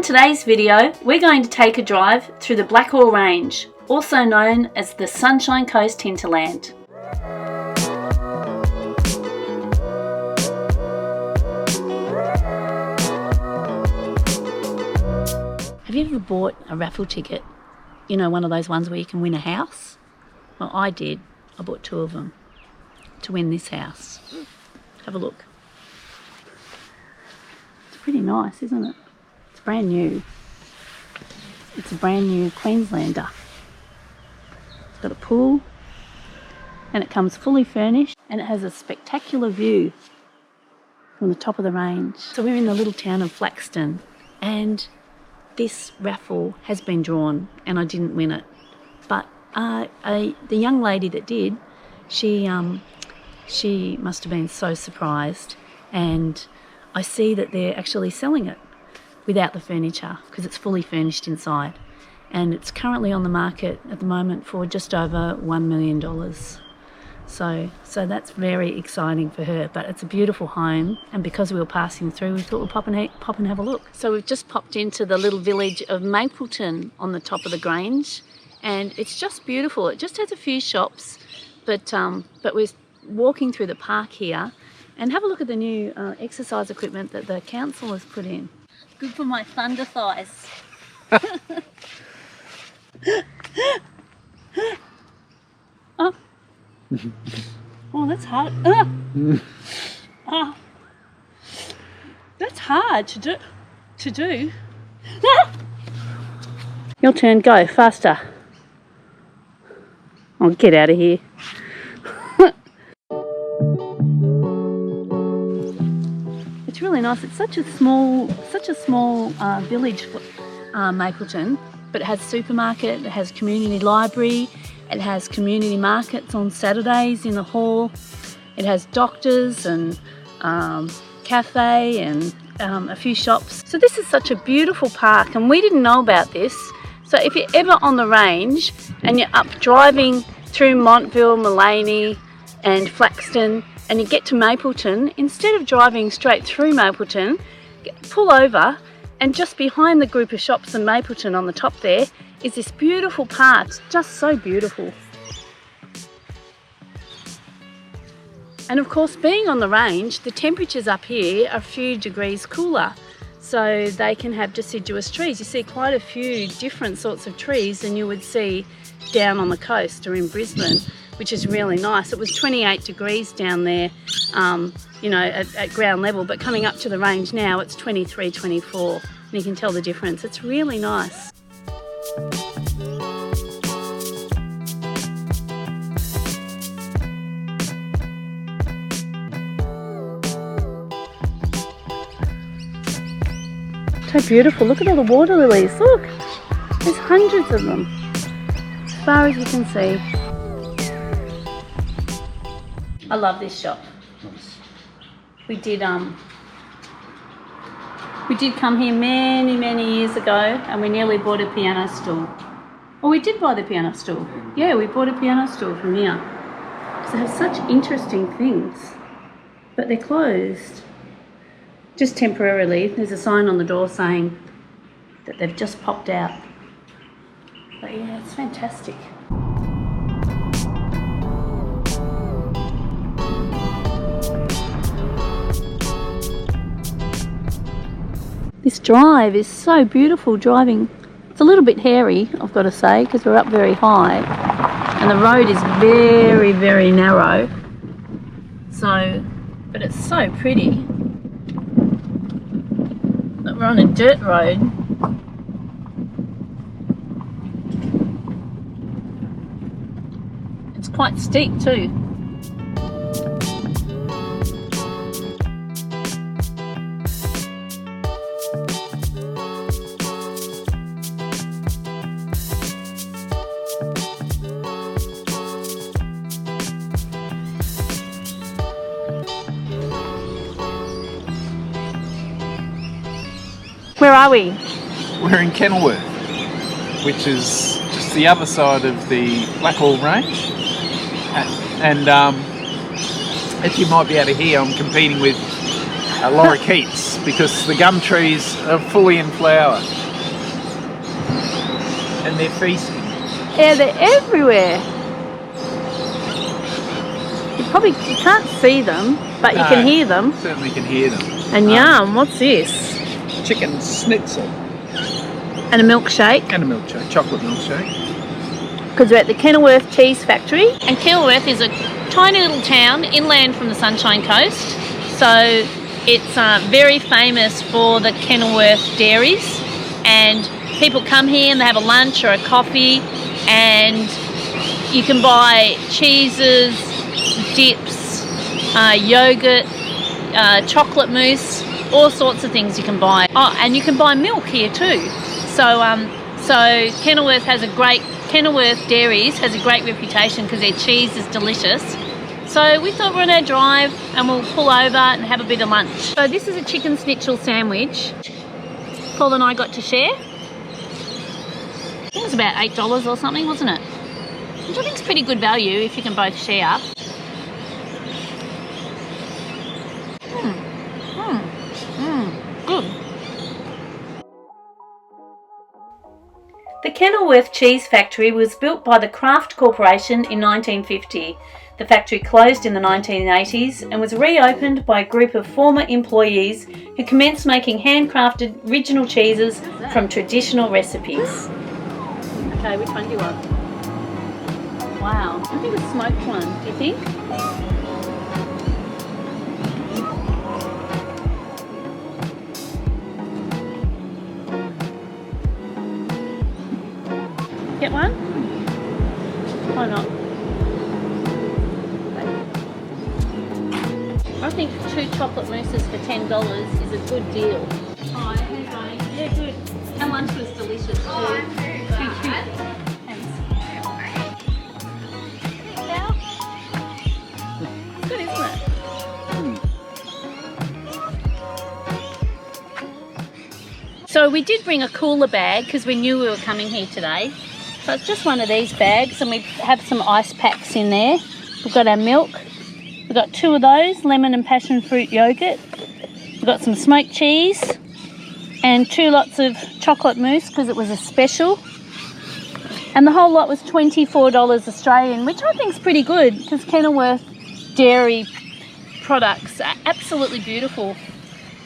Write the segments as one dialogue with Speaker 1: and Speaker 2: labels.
Speaker 1: today's video, we're going to take a drive through the Blackall Range, also known as the Sunshine Coast Hinterland. Have you ever bought a raffle ticket? You know, one of those ones where you can win a house? Well, I did. I bought 2 of them to win this house. Have a look. It's pretty nice, isn't it? It's brand new. It's a brand new Queenslander. It's got a pool and it comes fully furnished and it has a spectacular view from the top of the range. So we're in the little town of Flaxton and this raffle has been drawn and I didn't win it. But the young lady that did, she must have been so surprised, and I see that they're actually selling it without the furniture because it's fully furnished inside, and it's currently on the market at the moment for just over $1 million. So that's very exciting for her, but it's a beautiful home, and because we were passing through we thought we'd pop and have a look. So we've just popped into the little village of Mapleton on the top of the Grange, and it's just beautiful. It just has a few shops, but we're walking through the park here, and have a look at the new exercise equipment that the council has put in. Good for my thunder thighs. Oh. Oh, that's hard. Oh. That's hard to do. Your turn, go faster. Oh, get out of here. It's really nice. It's such a small village, Mapleton, but it has supermarket, it has community library, it has community markets on Saturdays in the hall, it has doctors and cafe and a few shops. So this is such a beautiful park, and we didn't know about this. So if you're ever on the range and you're up driving through Montville, Mullaney and Flaxton, and you get to Mapleton, instead of driving straight through Mapleton, pull over, and just behind the group of shops in Mapleton on the top there is this beautiful park. It's just so beautiful. And of course, being on the range, the temperatures up here are a few degrees cooler, so they can have deciduous trees. You see quite a few different sorts of trees than you would see down on the coast or in Brisbane, which is really nice. It was 28 degrees down there, you know, at ground level, but coming up to the range now, it's 23, 24, and you can tell the difference. It's really nice. So beautiful. Look at all the water lilies. Look, there's hundreds of them, as far as you can see. I love this shop. We did come here many years ago, and we nearly bought a piano stool. Oh, we did buy the piano stool. Yeah, we bought a piano stool from here. Because they have such interesting things, but they're closed. Just temporarily. There's a sign on the door saying that they've just popped out. But yeah, it's fantastic. This drive is so beautiful driving. It's a little bit hairy, I've got to say, because we're up very high and the road is very narrow. So, but it's so pretty. Look, we're on a dirt road. It's quite steep too. Where are we?
Speaker 2: We're in Kenilworth, which is just the other side of the Blackall Range. And as you might be able to hear, I'm competing with lorikeets because the gum trees are fully in flower. and they're feasting.
Speaker 1: Yeah, they're everywhere. You can't see them, but you can hear them.
Speaker 2: Certainly can hear them.
Speaker 1: And yum, what's this?
Speaker 2: Chicken schnitzel.
Speaker 1: And a milkshake.
Speaker 2: And a milkshake, chocolate milkshake.
Speaker 1: Because we're at the Kenilworth Cheese Factory. And Kenilworth is a tiny little town inland from the Sunshine Coast. So it's very famous for the Kenilworth Dairies. And people come here and they have a lunch or a coffee. And you can buy cheeses, dips, yogurt, chocolate mousse, all sorts of things you can buy. Oh, and you can buy milk here too. So Kenilworth Dairies has a great reputation because their cheese is delicious. So we thought we're on our drive and we'll pull over and have a bit of lunch. So this is a chicken schnitzel sandwich Paul and I got to share. I think it was about $8 or something, wasn't it? Which I think is pretty good value if you can both share. Good. The Kenilworth Cheese Factory was built by the Kraft Corporation in 1950. The factory closed in the 1980s and was reopened by a group of former employees who commenced making handcrafted original cheeses from traditional recipes. Okay, which one do you want? Wow, I think a smoked one, do you think? Get one? Why not? I think 2 chocolate mousses for $10 is a good deal. Oh, yeah, good. And lunch was delicious too. Thanks. It's good, isn't it? So we did bring a cooler bag because we knew we were coming here today. So it's just one of these bags and we have some ice packs in there. We've got our milk. We've got 2 of those, lemon and passion fruit yogurt. We've got some smoked cheese and 2 lots of chocolate mousse because it was a special. And the whole lot was $24 Australian, which I think is pretty good because Kenilworth dairy products are absolutely beautiful.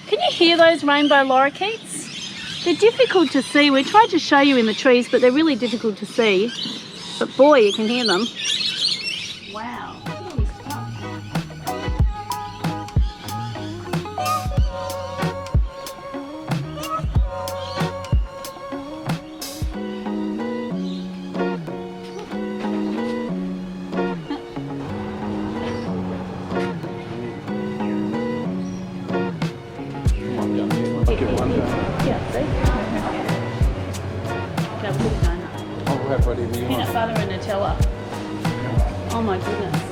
Speaker 1: Can you hear those rainbow lorikeets? They're difficult to see. We tried to show you in the trees, but they're really difficult to see. But boy, you can hear them. Wow. Peanut butter and Nutella. Oh my goodness.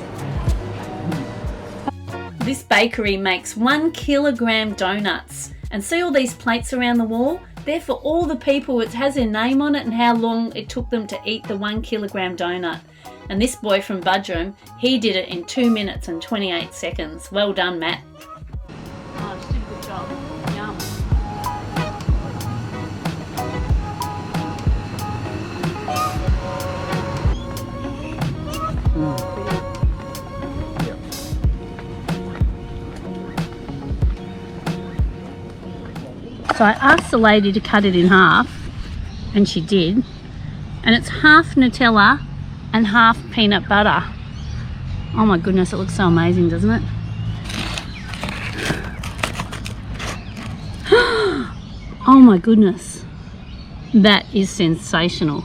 Speaker 1: This bakery makes 1 kilogram donuts. And see all these plates around the wall? They're for all the people. It has their name on it and how long it took them to eat the 1 kilogram donut. And this boy from Budrum, he did it in 2 minutes and 28 seconds. Well done, Matt. Oh, just did a good job. Yum. So I asked the lady to cut it in half, and she did. And it's half Nutella and half peanut butter. Oh my goodness, it looks so amazing, doesn't it? Oh my goodness, that is sensational.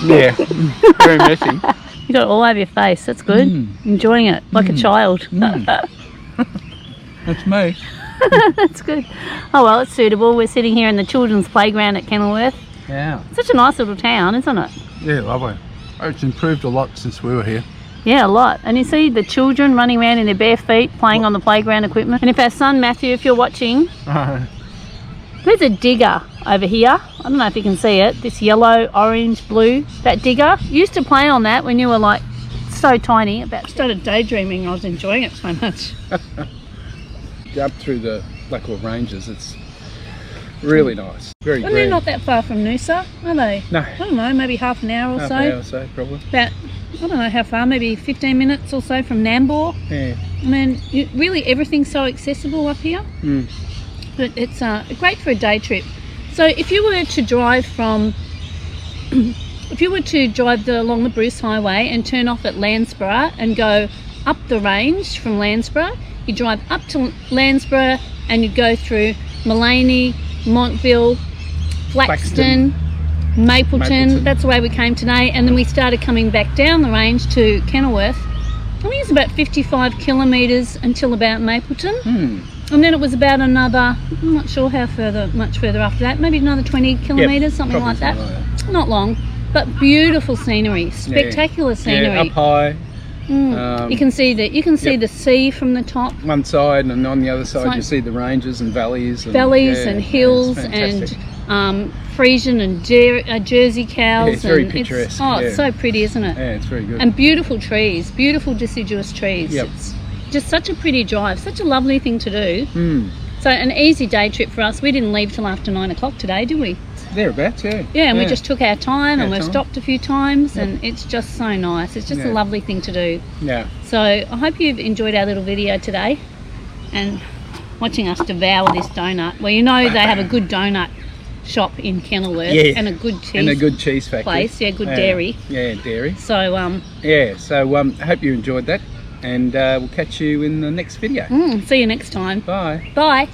Speaker 2: Yeah, very messy.
Speaker 1: You got it all over your face. That's good. Enjoying it like a child.
Speaker 2: That's me.
Speaker 1: That's good. Oh well, it's suitable. We're sitting here in the children's playground at Kenilworth.
Speaker 2: Yeah.
Speaker 1: Such a nice little town, isn't it?
Speaker 2: Yeah, lovely. It's improved a lot since we were here.
Speaker 1: Yeah, a lot. And you see the children running around in their bare feet playing on the playground equipment. And if our son Matthew, if you're watching, there's a digger over here. I don't know if you can see it. This yellow, orange, blue, that digger. You used to play on that when you were like so tiny. About started daydreaming. I was enjoying it so much.
Speaker 2: Up through the Blackall Ranges, it's really nice. Very
Speaker 1: And
Speaker 2: green.
Speaker 1: they're not that far from Noosa, are they?
Speaker 2: No.
Speaker 1: I don't know, maybe half an hour or
Speaker 2: Half
Speaker 1: so.
Speaker 2: an hour or so, probably.
Speaker 1: About, I don't know how far, maybe 15 minutes or so from Nambour.
Speaker 2: Yeah.
Speaker 1: I mean, really everything's so accessible up here. But it's great for a day trip. So if you were to drive from, along the Bruce Highway and turn off at Landsborough and go up the range from Landsborough, you drive up to Landsborough and you go through Mullaney, Montville, Flaxton, Mapleton. That's the way we came today, and then we started coming back down the range to Kenilworth. I think it's about 55 kilometres until about Mapleton. And then it was about another, I'm not sure how much further after that, maybe another 20 kilometres, something like that. Not long, but beautiful scenery, spectacular scenery.
Speaker 2: Yeah, up high.
Speaker 1: You can see the sea from the top.
Speaker 2: One side, and on the other side
Speaker 1: like
Speaker 2: you see the ranges and valleys. And,
Speaker 1: and hills and Frisian and Jersey cows.
Speaker 2: Yeah, it's very
Speaker 1: and
Speaker 2: picturesque.
Speaker 1: It's so pretty, isn't it?
Speaker 2: Yeah, it's very good.
Speaker 1: And beautiful trees, beautiful deciduous trees.
Speaker 2: Yep.
Speaker 1: It's just such a pretty drive, such a lovely thing to do. So an easy day trip for us. We didn't leave till after 9 o'clock today, did we?
Speaker 2: Thereabouts, yeah.
Speaker 1: Yeah, and we just took our time and we've
Speaker 2: time.
Speaker 1: stopped a few times and it's just so nice. It's just a lovely thing to do.
Speaker 2: Yeah.
Speaker 1: So I hope you've enjoyed our little video today and watching us devour this donut. Well, you know they have a good donut shop in Kenilworth and a good cheese
Speaker 2: and a good cheese factory
Speaker 1: place. Yeah, good dairy.
Speaker 2: Yeah, dairy.
Speaker 1: So
Speaker 2: I hope you enjoyed that, and we'll catch you in the next video.
Speaker 1: See you next time.
Speaker 2: Bye.
Speaker 1: Bye.